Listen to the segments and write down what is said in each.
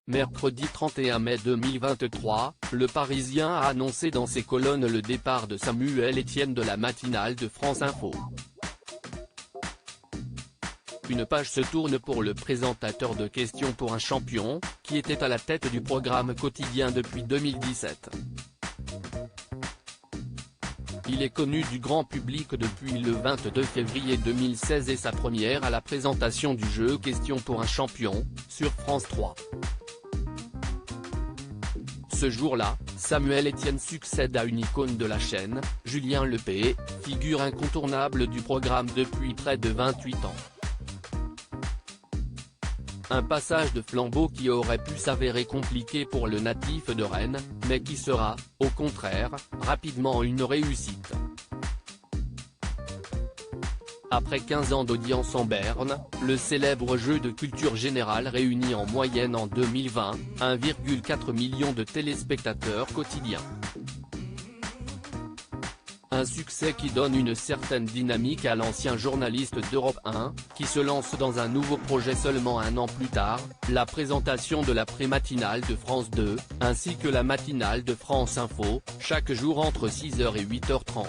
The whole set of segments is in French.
Mercredi 31 mai 2023, Le Parisien a annoncé dans ses colonnes le départ de Samuel Etienne de la matinale de France Info. Une page se tourne pour le présentateur de Questions pour un champion, qui était à la tête du programme quotidien depuis 2017. Il est connu du grand public depuis le 22 février 2016 et sa première à la présentation du jeu Questions pour un champion, sur France 3. Ce jour-là, Samuel Etienne succède à une icône de la chaîne, Julien Lepé, figure incontournable du programme depuis près de 28 ans. Un passage de flambeau qui aurait pu s'avérer compliqué pour le natif de Rennes, mais qui sera, au contraire, rapidement une réussite. Après 15 ans d'audience en berne, le célèbre jeu de culture générale réunit en moyenne en 2020, 1,4 million de téléspectateurs quotidiens. Un succès qui donne une certaine dynamique à l'ancien journaliste d'Europe 1, qui se lance dans un nouveau projet seulement un an plus tard, la présentation de la pré-matinale de France 2, ainsi que la matinale de France Info, chaque jour entre 6h et 8h30.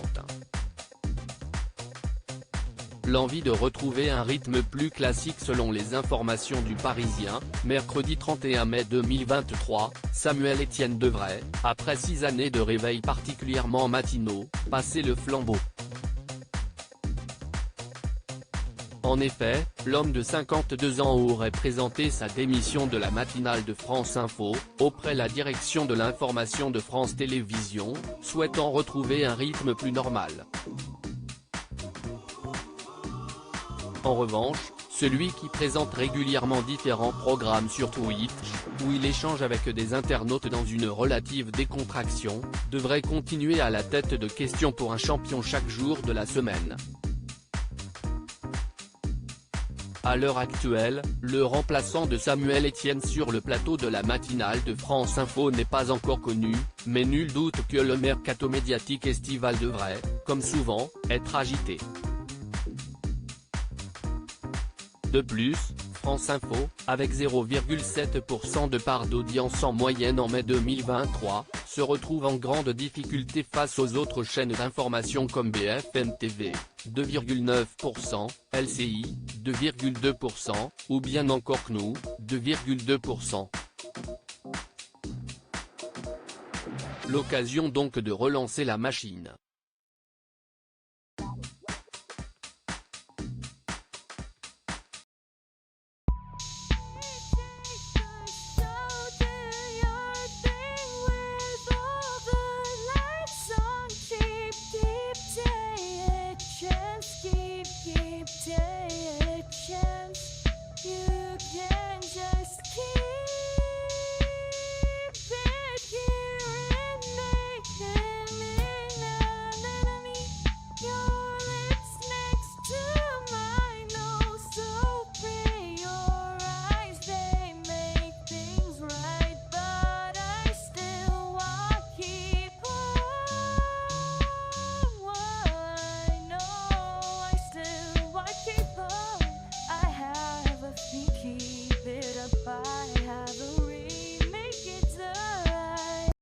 L'envie de retrouver un rythme plus classique selon les informations du Parisien, mercredi 31 mai 2023, Samuel Etienne devrait, après 6 années de réveil particulièrement matinaux, passer le flambeau. En effet, l'homme de 52 ans aurait présenté sa démission de la matinale de France Info, auprès la direction de l'information de France Télévisions, souhaitant retrouver un rythme plus normal. En revanche, celui qui présente régulièrement différents programmes sur Twitch, où il échange avec des internautes dans une relative décontraction, devrait continuer à la tête de Questions pour un champion chaque jour de la semaine. À l'heure actuelle, le remplaçant de Samuel Etienne sur le plateau de la matinale de France Info n'est pas encore connu, mais nul doute que le mercato médiatique estival devrait, comme souvent, être agité. De plus, France Info, avec 0,7% de part d'audience en moyenne en mai 2023, se retrouve en grande difficulté face aux autres chaînes d'information comme BFM TV, 2,9%, LCI, 2,2%, ou bien encore CNOU, 2,2%. L'occasion donc de relancer la machine.